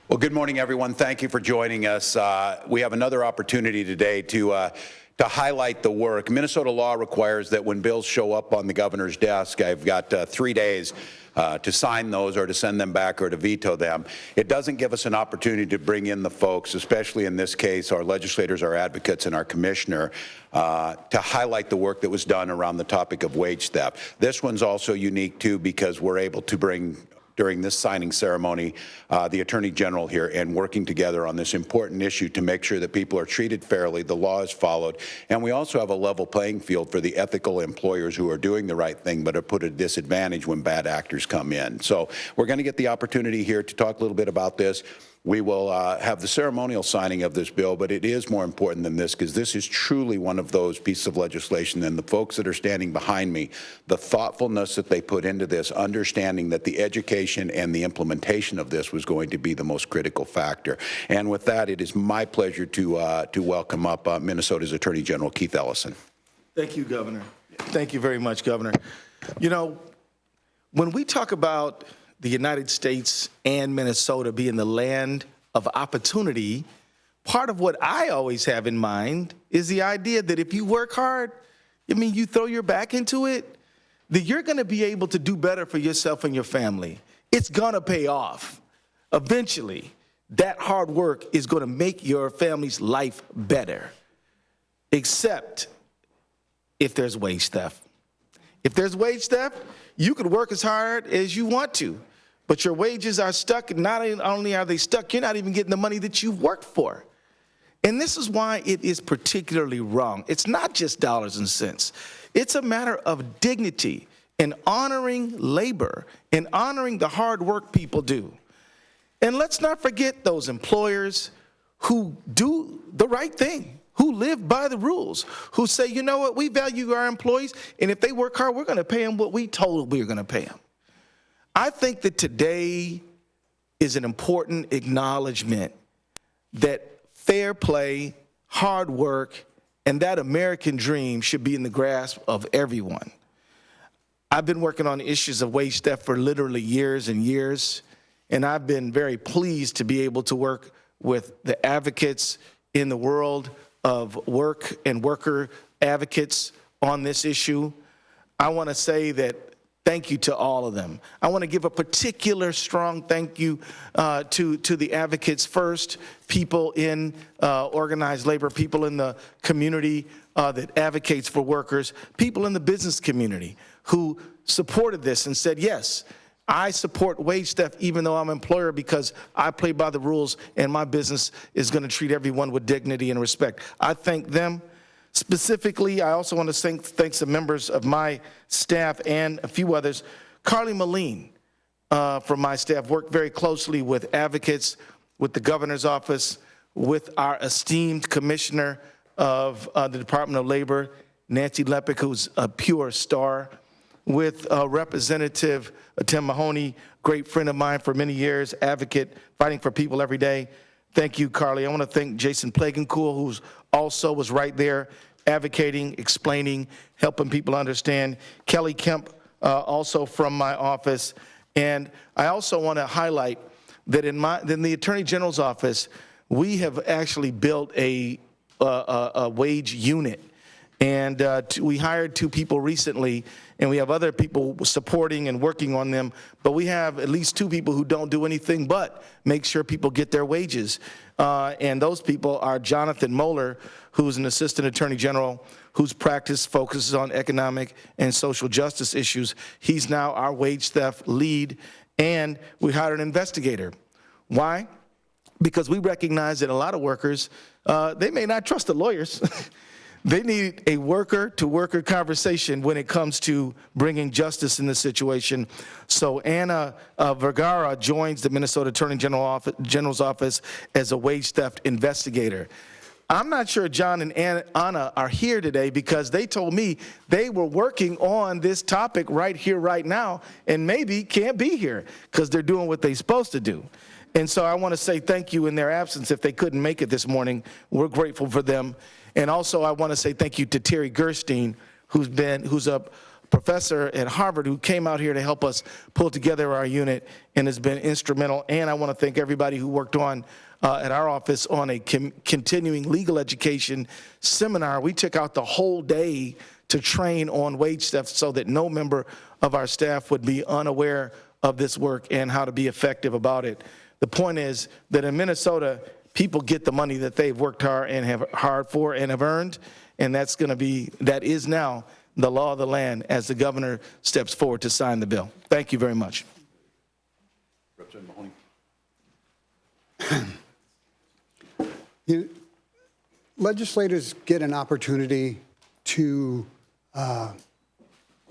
Well, good morning, everyone. Thank you for joining us. We have another opportunity today to highlight the work. Minnesota law requires that when bills show up on the governor's desk, I've got 3 days to sign those or to send them back or to veto them. It doesn't give us an opportunity to bring in the folks, especially in this case, our legislators, our advocates, and our commissioner, to highlight the work that was done around the topic of wage theft. This one's also unique, too, because we're able to bring during this signing ceremony, the Attorney General here, and working together on this important issue to make sure that people are treated fairly, the law is followed, and we also have a level playing field for the ethical employers who are doing the right thing but are put at a disadvantage when bad actors come in. So we're going to get the opportunity here to talk a little bit about this. We will have the ceremonial signing of this bill, but it is more important than this because this is truly one of those pieces of legislation, and the folks that are standing behind me, the thoughtfulness that they put into this, understanding that the education and the implementation of this was going to be the most critical factor. And with that, it is my pleasure to welcome up Minnesota's Attorney General Keith Ellison. Thank you, Governor. Thank you very much, Governor. You know, when we talk about the United States and Minnesota being the land of opportunity, part of what I always have in mind is the idea that if you work hard, you throw your back into it, that you're going to be able to do better for yourself and your family. It's going to pay off. Eventually, that hard work is going to make your family's life better, except if there's wage theft. If there's wage theft, you can work as hard as you want to, but your wages are stuck. Not only are they stuck, you're not even getting the money that you've worked for. And this is why it is particularly wrong. It's not just dollars and cents. It's a matter of dignity and honoring labor and honoring the hard work people do. And let's not forget those employers who do the right thing, who live by the rules, who say, you know what, we value our employees, and if they work hard, we're going to pay them what we told them we were going to pay them. I think that today is an important acknowledgement that fair play, hard work, and that American dream should be in the grasp of everyone. I've been working on issues of wage theft for literally years and years, and I've been very pleased to be able to work with the advocates in the world of work and worker advocates on this issue. I want to say that thank you to all of them. I want to give a particular strong thank you to the advocates first, people in organized labor, people in the community that advocates for workers, people in the business community who supported this and said, yes, I support wage theft even though I'm an employer because I play by the rules and my business is going to treat everyone with dignity and respect. I thank them. Specifically, I also want to thank some members of my staff and a few others. Carly Moline from my staff worked very closely with advocates, with the governor's office, with our esteemed commissioner of the Department of Labor, Nancy Leppink, who's a pure star, with Representative Tim Mahoney, great friend of mine for many years, advocate, fighting for people every day. Thank you, Carly. I want to thank Jason Plagencool, who's also was right there advocating, explaining, helping people understand. Kelly Kemp, also from my office. And I also want to highlight that in the Attorney General's office, we have actually built a wage unit. And we hired 2 people recently, and we have other people supporting and working on them. But we have at least 2 people who don't do anything but make sure people get their wages. And those people are Jonathan Moeller, who's an assistant attorney general whose practice focuses on economic and social justice issues. He's now our wage theft lead. And we hired an investigator. Why? Because we recognize that a lot of workers, they may not trust the lawyers. They need a worker-to-worker conversation when it comes to bringing justice in this situation. So Anna Vergara joins the Minnesota Attorney General's office as a wage theft investigator. I'm not sure John and Anna are here today because they told me they were working on this topic right here, right now, and maybe can't be here because they're doing what they're supposed to do. And so I want to say thank you in their absence if they couldn't make it this morning. We're grateful for them. And also I want to say thank you to Terry Gerstein, who's a professor at Harvard who came out here to help us pull together our unit and has been instrumental. And I want to thank everybody who worked on at our office on a continuing legal education seminar. We took out the whole day to train on wage theft so that no member of our staff would be unaware of this work and how to be effective about it. The point is that in Minnesota, people get the money that they've worked hard for and have earned, and that is now the law of the land as the governor steps forward to sign the bill. Thank you very much. Representative Mahoney. Legislators get an opportunity to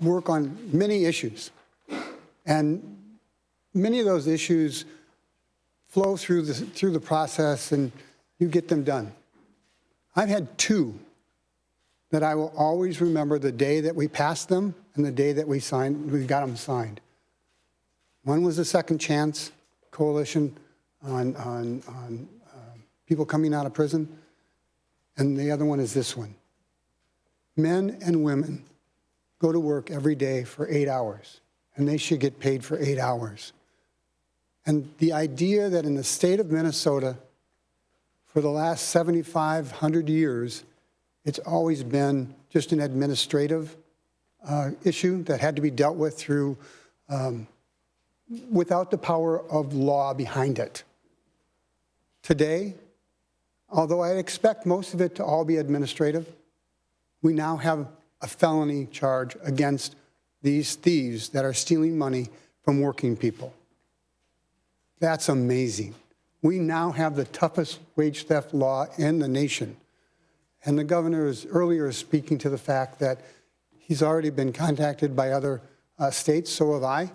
work on many issues, and many of those issues flow through the process, and you get them done. I've had two that I will always remember the day that we passed them and the day that we got them signed. One was the Second Chance Coalition on people coming out of prison, and the other one is this one. Men and women go to work every day for 8 hours, and they should get paid for 8 hours. And the idea that in the state of Minnesota, for the last 7,500 years, it's always been just an administrative issue that had to be dealt with through, without the power of law behind it. Today, although I expect most of it to all be administrative, we now have a felony charge against these thieves that are stealing money from working people. That's amazing. We now have the toughest wage theft law in the nation. And the governor was earlier speaking to the fact that he's already been contacted by other states, so have I,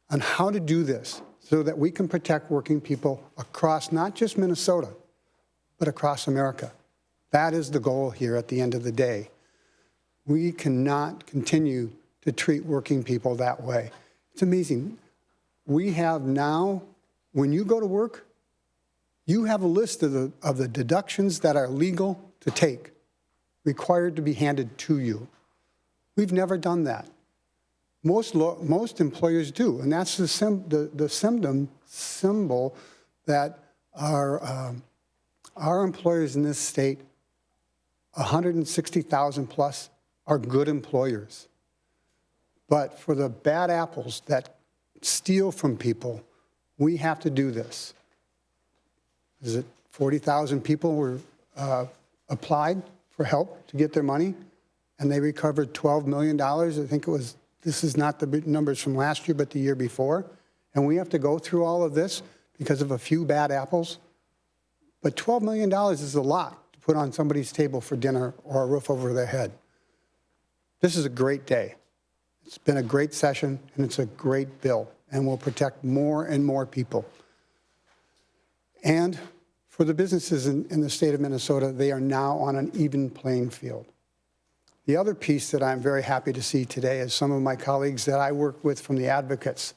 on how to do this so that we can protect working people across not just Minnesota, but across America. That is the goal here at the end of the day. We cannot continue to treat working people that way. It's amazing. We have now, when you go to work, you have a list of the deductions that are legal to take, required to be handed to you. We've never done that. Most employers do, and that's the symbol that our employers in this state, 160,000 plus, are good employers. But for the bad apples that steal from people, we have to do this. Is it 40,000 people were applied for help to get their money, and they recovered $12 million. I think it was, this is not the numbers from last year, but the year before. And we have to go through all of this because of a few bad apples. But $12 million is a lot to put on somebody's table for dinner or a roof over their head. This is a great day. It's been a great session, and it's a great bill, and will protect more and more people. And for the businesses in the state of Minnesota, they are now on an even playing field. The other piece that I'm very happy to see today is some of my colleagues that I work with from the advocates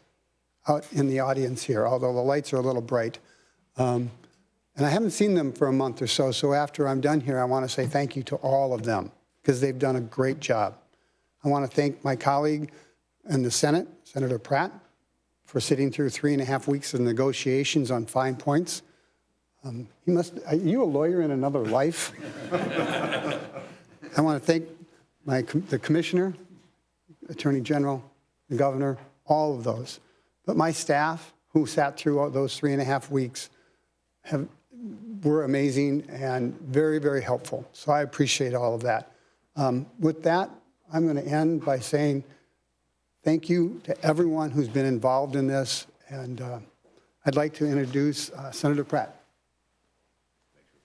out in the audience here, although the lights are a little bright. And I haven't seen them for a month or so, so after I'm done here, I want to say thank you to all of them, because they've done a great job. I want to thank my colleague in the Senate, Senator Pratt, for sitting through 3.5 weeks of negotiations on fine points. Are you a lawyer in another life? I want to thank the commissioner, attorney general, the governor, all of those. But my staff, who sat through all those 3.5 weeks, were amazing and very, very helpful. So I appreciate all of that. With that, I'm going to end by saying thank you to everyone who's been involved in this. And I'd like to introduce Senator Pratt.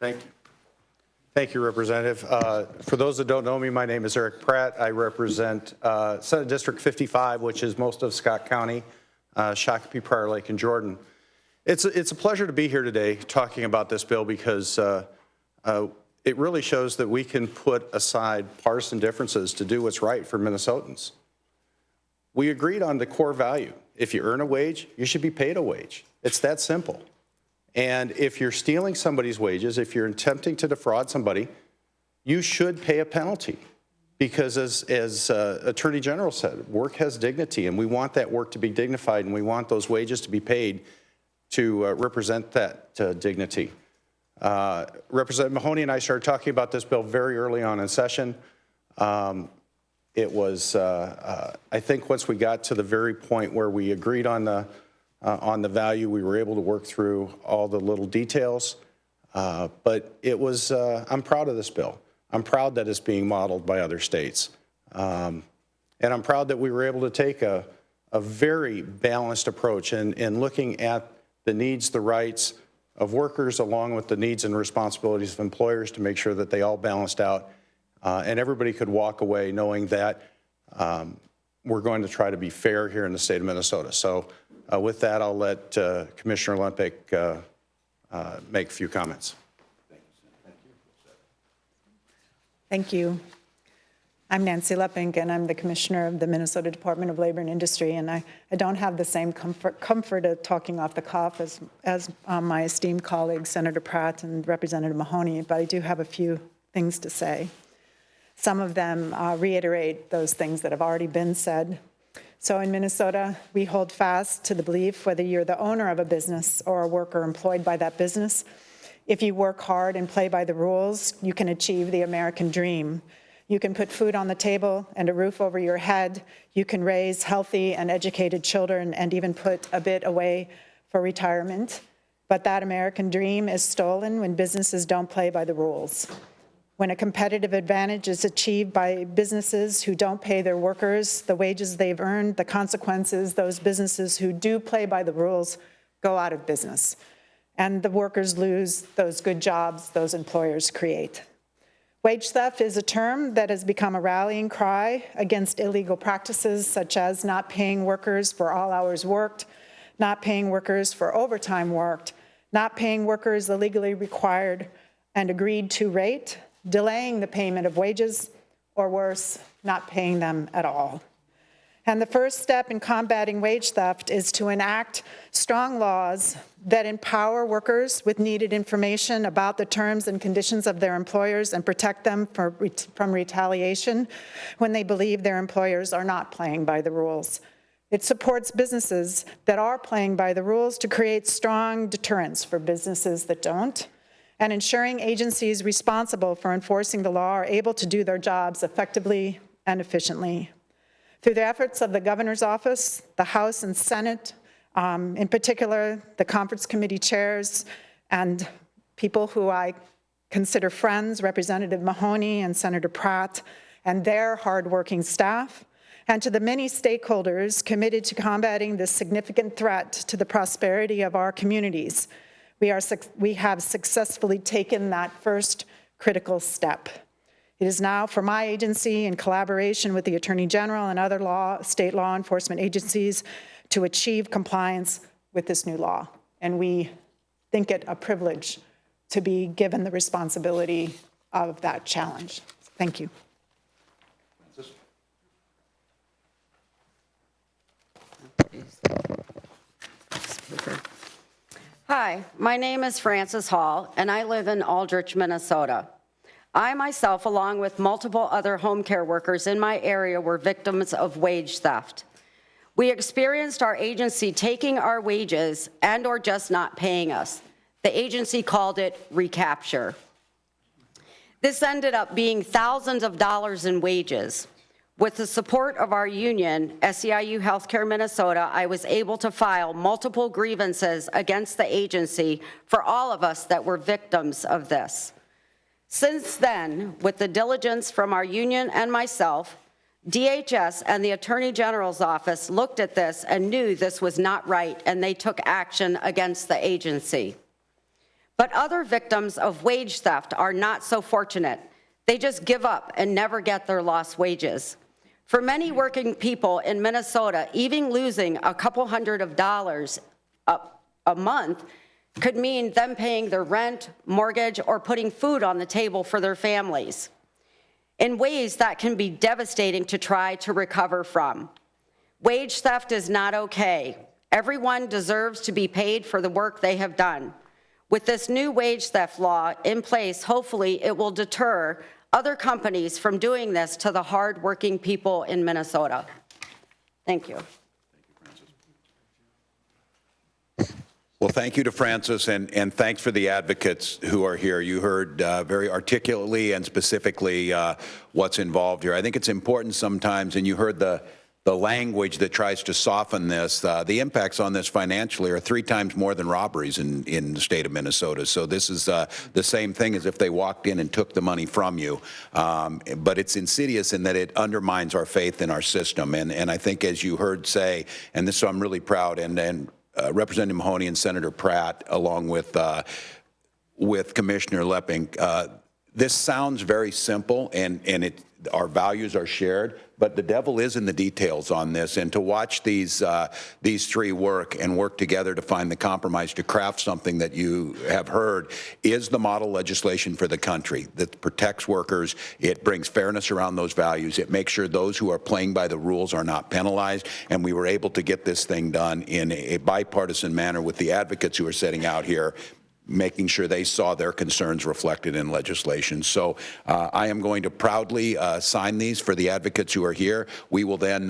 Thank you. Thank you, Representative. For those that don't know me, my name is Eric Pratt. I represent Senate District 55, which is most of Scott County, Shakopee, Prior Lake, and Jordan. It's a pleasure to be here today talking about this bill because it really shows that we can put aside partisan differences to do what's right for Minnesotans. We agreed on the core value. If you earn a wage, you should be paid a wage. It's that simple. And if you're stealing somebody's wages, if you're attempting to defraud somebody, you should pay a penalty because as Attorney General said, work has dignity, and we want that work to be dignified, and we want those wages to be paid to represent that dignity. Representative Mahoney and I started talking about this bill very early on in session. It was, I think once we got to the very point where we agreed on the value, we were able to work through all the little details. But it was, I'm proud of this bill. I'm proud that it's being modeled by other states. And I'm proud that we were able to take a very balanced approach in looking at the needs, the rights of workers, along with the needs and responsibilities of employers, to make sure that they all balanced out. And everybody could walk away knowing that we're going to try to be fair here in the state of Minnesota. So with that, I'll let Commissioner Leppink make a few comments. Thank you. I'm Nancy Leppink, and I'm the Commissioner of the Minnesota Department of Labor and Industry, and I don't have the same comfort of talking off the cuff as my esteemed colleagues, Senator Pratt and Representative Mahoney, but I do have a few things to say. Some of them reiterate those things that have already been said. So in Minnesota, we hold fast to the belief, whether you're the owner of a business or a worker employed by that business, if you work hard and play by the rules, you can achieve the American dream. You can put food on the table and a roof over your head. You can raise healthy and educated children and even put a bit away for retirement. But that American dream is stolen when businesses don't play by the rules. When a competitive advantage is achieved by businesses who don't pay their workers the wages they've earned, the consequences, those businesses who do play by the rules go out of business. And the workers lose those good jobs those employers create. Wage theft is a term that has become a rallying cry against illegal practices such as not paying workers for all hours worked, not paying workers for overtime worked, not paying workers the legally required and agreed to rate, delaying the payment of wages, or worse, not paying them at all. And the first step in combating wage theft is to enact strong laws that empower workers with needed information about the terms and conditions of their employers and protect them from retaliation when they believe their employers are not playing by the rules. It supports businesses that are playing by the rules to create strong deterrents for businesses that don't, and ensuring agencies responsible for enforcing the law are able to do their jobs effectively and efficiently. Through the efforts of the Governor's Office, the House and Senate, in particular the conference committee chairs and people who I consider friends, Representative Mahoney and Senator Pratt, and their hardworking staff, and to the many stakeholders committed to combating this significant threat to the prosperity of our communities, we have successfully taken that first critical step. It is now for my agency, in collaboration with the Attorney General and other state law enforcement agencies, to achieve compliance with this new law. And we think it a privilege to be given the responsibility of that challenge. Thank you. Hi, my name is Frances Hall, and I live in Aldrich, Minnesota. I myself, along with multiple other home care workers in my area, were victims of wage theft. We experienced our agency taking our wages and or just not paying us. The agency called it recapture. This ended up being thousands of dollars in wages. With the support of our union, SEIU Healthcare Minnesota, I was able to file multiple grievances against the agency for all of us that were victims of this. Since then, with the diligence from our union and myself, DHS and the Attorney General's office looked at this and knew this was not right, and they took action against the agency. But other victims of wage theft are not so fortunate. They just give up and never get their lost wages. For many working people in Minnesota, even losing a couple $100 a month could mean them paying their rent, mortgage, or putting food on the table for their families in ways that can be devastating to try to recover from. Wage theft is not okay. Everyone deserves to be paid for the work they have done. With this new wage theft law in place, hopefully it will deter other companies from doing this to the hard-working people in Minnesota. Thank you. Well, thank you to Francis, and thanks for the advocates who are here. You heard very articulately and specifically what's involved here. I think it's important sometimes, and you heard the language that tries to soften this. The impacts on this financially are 3 times more than robberies in the state of Minnesota. So this is the same thing as if they walked in and took the money from you. But it's insidious in that it undermines our faith in our system. And I think, as you heard say, and this, so I'm really proud, and Representative Mahoney and Senator Pratt, along with Commissioner Leppink, this sounds very simple, and our values are shared, but the devil is in the details on this. And to watch these 3 work together to find the compromise to craft something that you have heard is the model legislation for the country that protects workers. It brings fairness around those values. It makes sure those who are playing by the rules are not penalized. And we were able to get this thing done in a bipartisan manner with the advocates who are sitting out here, making sure they saw their concerns reflected in legislation. So I am going to proudly sign these for the advocates who are here. We will then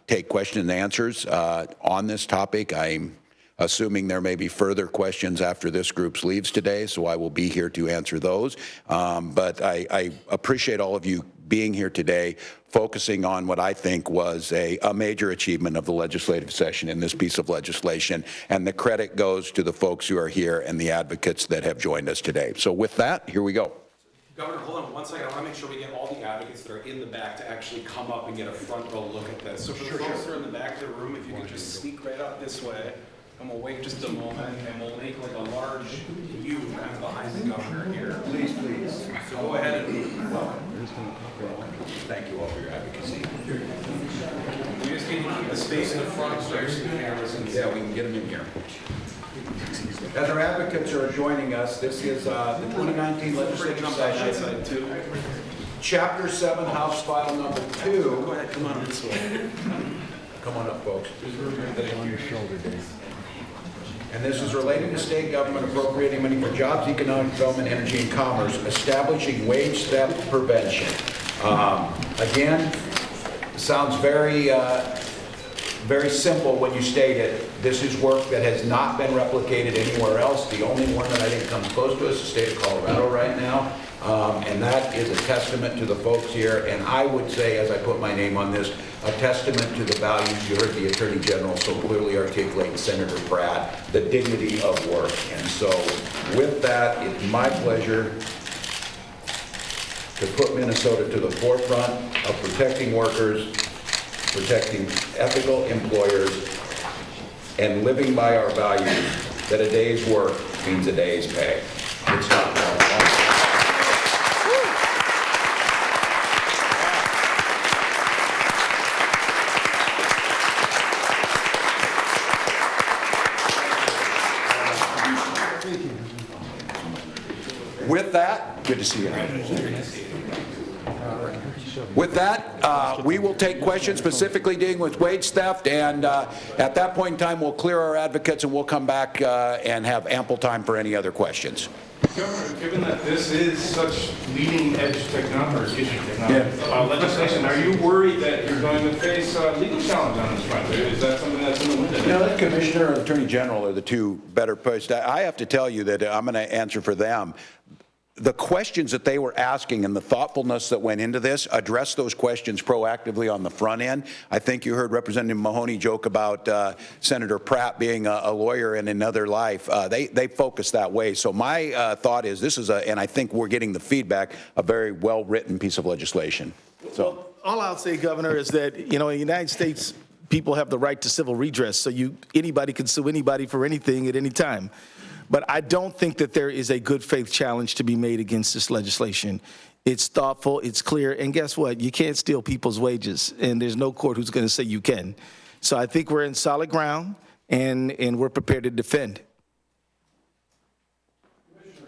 take questions and answers on this topic. I'm assuming there may be further questions after this group leaves today, so I will be here to answer those. But I appreciate all of you being here today, focusing on what I think was a major achievement of the legislative session in this piece of legislation. And the credit goes to the folks who are here and the advocates that have joined us today. So with that, here we go. Governor, hold on one second. I want to make sure we get all the advocates that are in the back to actually come up and get a front row look at this. So for the folks that are in the back of the room, if you could just sneak right up this way, and we'll wait just a moment, and we'll make like a large U kind of behind the governor here. Please, please. So go ahead and Thank you all for your advocacy. we just need to keep the space in the front so there's some cameras and Yeah, we can get them in here. As our advocates are joining us, this is the 2019 legislative session. too. Chapter 7, House File number 2. Go ahead, come on this way. Come on up, folks. On your shoulder, Dave. And this is relating to state government appropriating money for jobs, economic development, energy, and commerce, establishing wage theft prevention. Again, sounds very, very simple when you state it. This is work that has not been replicated anywhere else. The only one that I think comes close to us is the state of Colorado right now. And that is a testament to the folks here. And I would say, as I put my name on this, a testament to the values you heard the Attorney General so clearly articulate, Senator Pratt, the dignity of work. And so with that, it's my pleasure to put Minnesota to the forefront of protecting workers, protecting ethical employers, and living by our values that a day's work means a day's pay. It's not long. With that, good to see you. With that, we will take questions specifically dealing with wage theft, and at that point in time, we'll clear our advocates and we'll come back and have ample time for any other questions. Governor, given that this is such leading-edge legislation, are you worried that you're going to face a legal challenge on this front? Is that something that's in the window? You know, the Commissioner and the Attorney General are the two better posts. I have to tell you that I'm going to answer for them. The questions that they were asking and the thoughtfulness that went into this, address those questions proactively on the front end. I think you heard Representative Mahoney joke about Senator Pratt being a lawyer in another life. They focus that way. So my thought is this is and I think we're getting the feedback, a very well-written piece of legislation. So Well, all I'll say, Governor, is that, you know, in the United States, people have the right to civil redress. So anybody can sue anybody for anything at any time. But I don't think that there is a good faith challenge to be made against this legislation. It's thoughtful, it's clear, and guess what? You can't steal people's wages, and there's no court who's going to say you can. So I think we're in solid ground, and we're prepared to defend. Commissioner,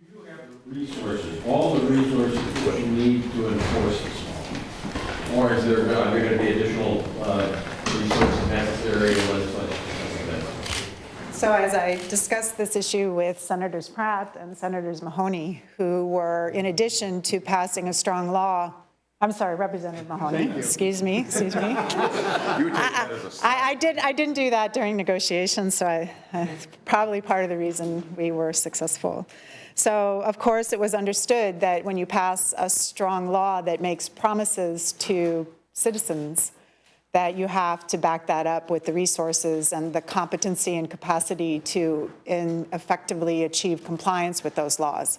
you have the resources, all the resources that you need to enforce this law? Or is there going to be additional resources necessary in legislation? So as I discussed this issue with Senators Pratt and Senators Mahoney, who were, in addition to passing a strong law, I'm sorry, Representative Mahoney, excuse me. I didn't do that during negotiations, so it's probably part of the reason we were successful. So, of course, it was understood that when you pass a strong law that makes promises to citizens, that you have to back that up with the resources and the competency and capacity to effectively achieve compliance with those laws.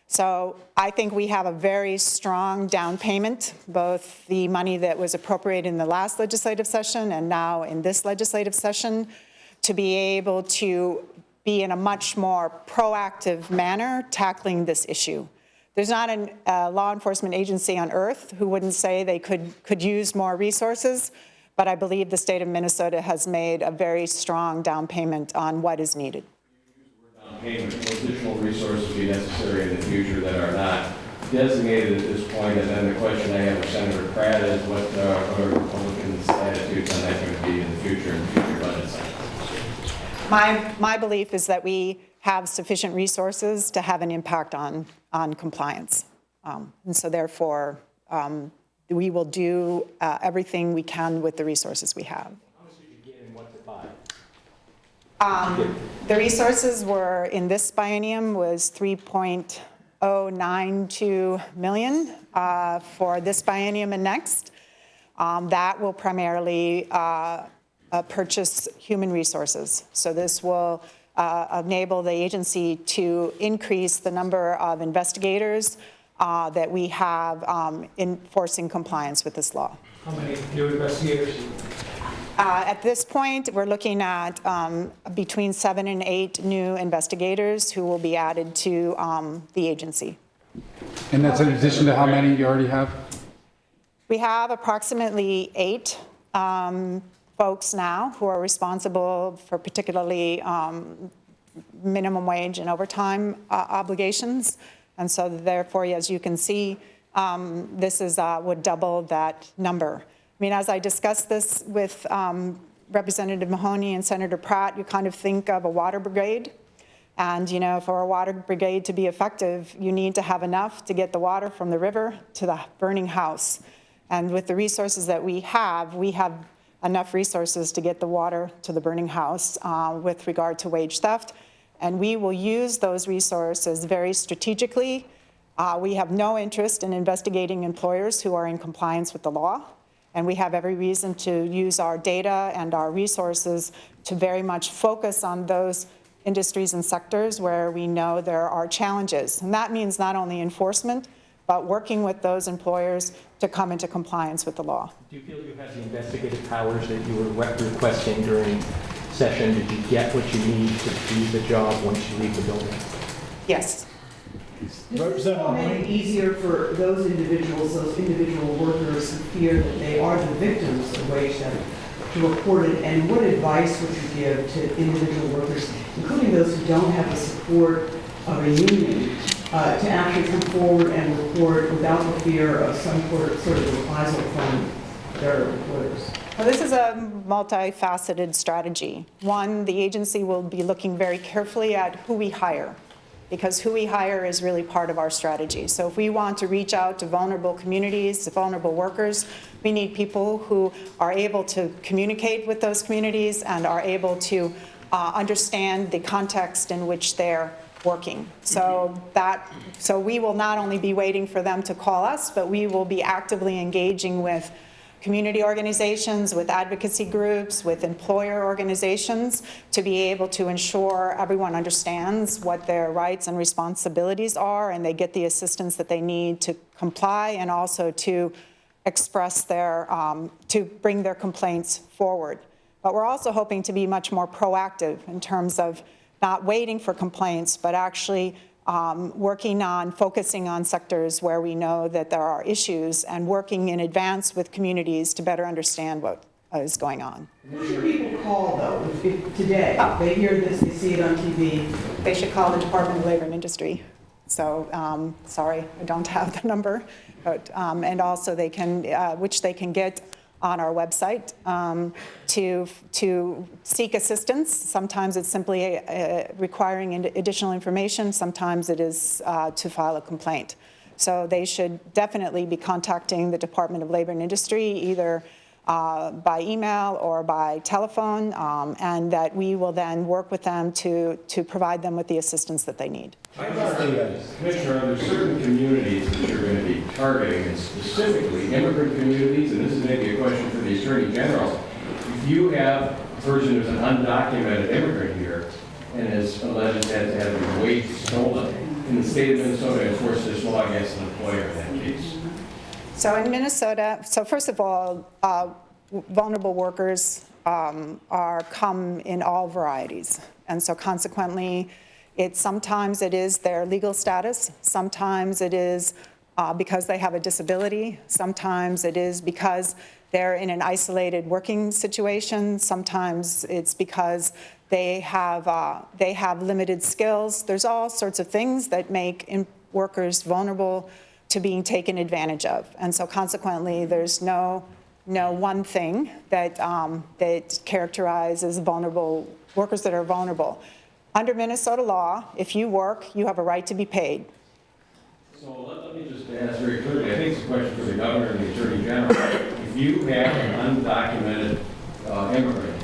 So I think we have a very strong down payment, both the money that was appropriated in the last legislative session and now in this legislative session, to be able to be in a much more proactive manner tackling this issue. There's not a law enforcement agency on earth who wouldn't say they could use more resources, but I believe the state of Minnesota has made a very strong down payment on what is needed. Down payment, what additional resources be necessary in the future that are not designated at this point? And then the question I have with Senator Pratt is what are Republicans' attitudes on that going to be in the future budget cycles? My belief is that we have sufficient resources to have an impact on compliance. And so therefore, we will do everything we can with the resources we have. How much did you get and what to buy? The resources were, in this biennium, was $3.092 million for this biennium and next. That will primarily purchase human resources. So this will enable the agency to increase the number of investigators that we have enforcing compliance with this law. How many new investigators? At this point, we're looking at between 7 and 8 new investigators who will be added to the agency. And that's in addition to how many you already have? We have approximately 8 folks now who are responsible for particularly minimum wage and overtime obligations. And so therefore, as you can see, this is would double that number. I mean, as I discussed this with Representative Mahoney and Senator Pratt, you kind of think of a water brigade. And, you know, for a water brigade to be effective, you need to have enough to get the water from the river to the burning house. And with the resources that we have enough resources to get the water to the burning house with regard to wage theft. And we will use those resources very strategically. We have no interest in investigating employers who are in compliance with the law. And we have every reason to use our data and our resources to very much focus on those industries and sectors where we know there are challenges. And that means not only enforcement, but working with those employers to come into compliance with the law. Do you feel you have the investigative powers that you were requesting during session? Did you get what you need to do the job once you leave the building? Yes. Does this all make it easier for those individual workers who fear that they are the victims of wage theft to report it? And what advice would you give to individual workers, including those who don't have the support of a union, to actually come forward and report without the fear of some sort of reprisal from their employers? Well, this is a multifaceted strategy. One, the agency will be looking very carefully at who we hire, because who we hire is really part of our strategy. So if we want to reach out to vulnerable communities, to vulnerable workers, we need people who are able to communicate with those communities and are able to understand the context in which they're working. So we will not only be waiting for them to call us, but we will be actively engaging with community organizations, with advocacy groups, with employer organizations to be able to ensure everyone understands what their rights and responsibilities are and they get the assistance that they need to comply and also to express to bring their complaints forward. But we're also hoping to be much more proactive in terms of not waiting for complaints, but actually working on focusing on sectors where we know that there are issues and working in advance with communities to better understand what is going on. Who should people call, though, if today? They hear this, they see it on TV. They should call the Department of Labor and Industry. So, sorry, I don't have the number. But, and also they can, which they can get on our website to seek assistance. Sometimes it's simply requiring additional information. Sometimes it is to file a complaint. So they should definitely be contacting the Department of Labor and Industry, either by email or by telephone, and that we will then work with them to provide them with the assistance that they need. Commissioner, are there certain communities that you're going to be targeting, and specifically immigrant communities, and this is maybe a question for the Attorney General. If you have a person who's an undocumented immigrant here and is alleged to have their wages stolen, can the state of Minnesota enforce this law against an employer in that case? So in Minnesota, so first of all, vulnerable workers come in all varieties. And so consequently, sometimes it is their legal status, sometimes it is because they have a disability, sometimes it is because they're in an isolated working situation, sometimes it's because they have limited skills. There's all sorts of things that make workers vulnerable to being taken advantage of. And so consequently, there's no one thing that characterizes vulnerable workers that are vulnerable. Under Minnesota law, if you work, you have a right to be paid. So let me just ask very clearly, I think it's a question for the Governor and the Attorney General. If you have an undocumented immigrant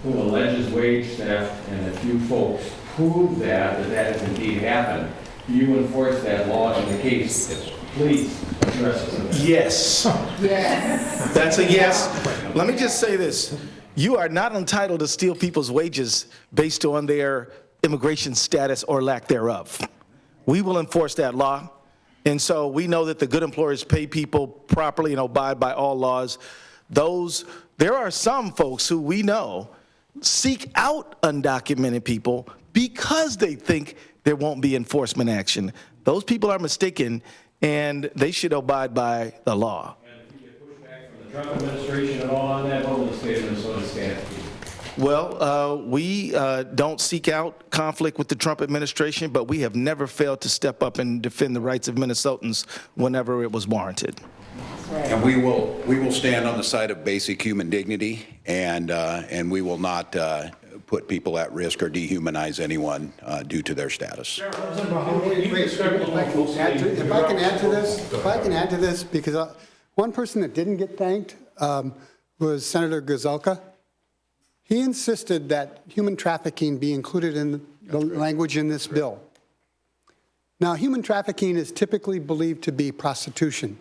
who alleges wage theft and a few folks prove that has indeed happened, do you enforce that law in the case? Please address us. Yes. Yes. That's a yes. Let me just say this. You are not entitled to steal people's wages based on their immigration status or lack thereof. We will enforce that law. And so we know that the good employers pay people properly and abide by all laws. There are some folks who we know seek out undocumented people because they think there won't be enforcement action. Those people are mistaken, and they should abide by the law. And if you get pushback from the Trump administration at all on that, what will the state of Minnesota stand for? Well, we don't seek out conflict with the Trump administration, but we have never failed to step up and defend the rights of Minnesotans whenever it was warranted. And we will stand on the side of basic human dignity, and we will not put people at risk or dehumanize anyone due to their status. If I can add to this, because one person that didn't get thanked was Senator Gazelka. He insisted that human trafficking be included in the language in this bill. Now, human trafficking is typically believed to be prostitution.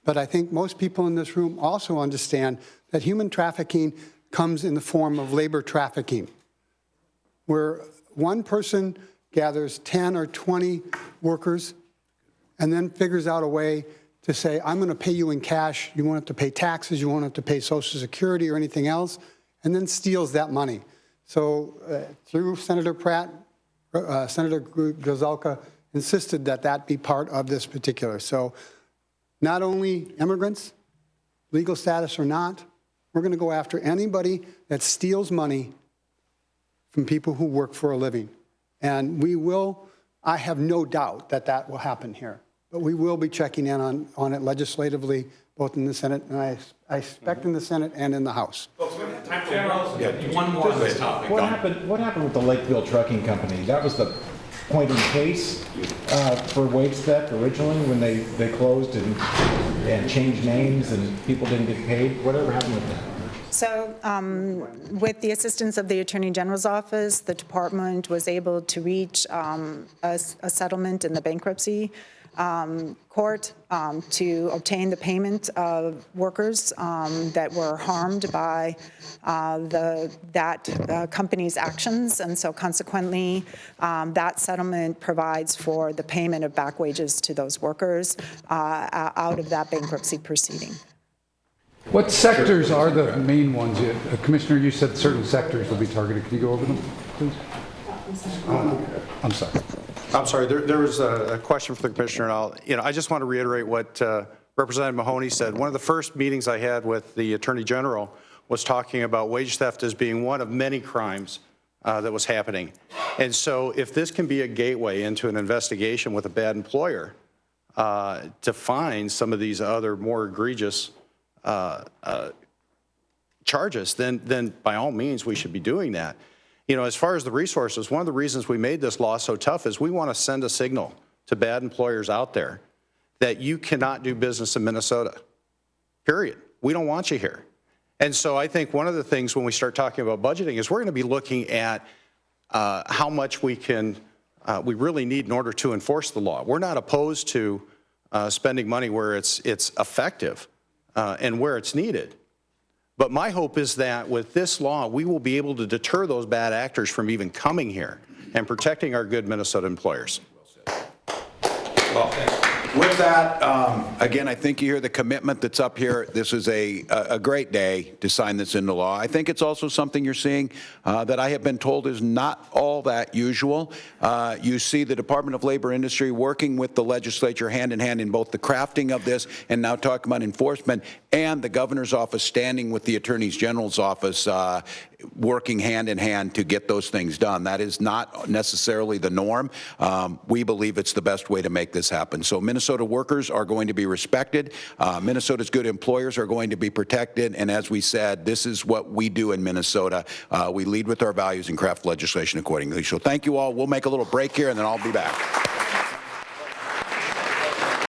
But I think most people in this room also understand that human trafficking comes in the form of labor trafficking, where one person gathers 10 or 20 workers and then figures out a way to say, I'm going to pay you in cash, you won't have to pay taxes, you won't have to pay Social Security or anything else, and then steals that money. So through Senator Pratt, Senator Gazelka insisted that that be part of this particular. So not only immigrants, legal status or not, we're going to go after anybody that steals money from people who work for a living. And we will, I have no doubt that that will happen here. But we will be checking in on it legislatively, both in the Senate, and I expect in the Senate and in the House. One more on this topic. What happened with the Lakeville Trucking Company? That was the point in case for wage theft originally when they closed and changed names and people didn't get paid. Whatever happened with that? So with the assistance of the Attorney General's office, the department was able to reach a settlement in the bankruptcy court to obtain the payment of workers that were harmed by that company's actions. And so consequently, that settlement provides for the payment of back wages to those workers out of that bankruptcy proceeding. What sectors are the main ones? Commissioner, you said certain sectors will be targeted. Can you go over them, please? I'm sorry. I'm sorry, there was a question for the Commissioner, and I just want to reiterate what Representative Mahoney said. One of the first meetings I had with the Attorney General was talking about wage theft as being one of many crimes that was happening. And so if this can be a gateway into an investigation with a bad employer to find some of these other more egregious charges, then by all means, we should be doing that. You know, as far as the resources, one of the reasons we made this law so tough is we want to send a signal to bad employers out there that you cannot do business in Minnesota, period. We don't want you here. And so I think one of the things when we start talking about budgeting is we're going to be looking at how much we really need in order to enforce the law. We're not opposed to spending money where it's effective and where it's needed. But my hope is that with this law, we will be able to deter those bad actors from even coming here and protecting our good Minnesota employers. Well, with that, again, I think you hear the commitment that's up here. This is a great day to sign this into law. I think it's also something you're seeing that I have been told is not all that usual. You see the Department of Labor Industry working with the legislature hand in hand in both the crafting of this and now talking about enforcement, and the governor's office standing with the Attorney General's office working hand in hand to get those things done. That is not necessarily the norm. We believe it's the best way to make this happen. So Minnesota workers are going to be respected. Minnesota's good employers are going to be protected. And as we said, this is what we do in Minnesota. We lead with our values and craft legislation accordingly. So thank you all. We'll make a little break here and then I'll be back.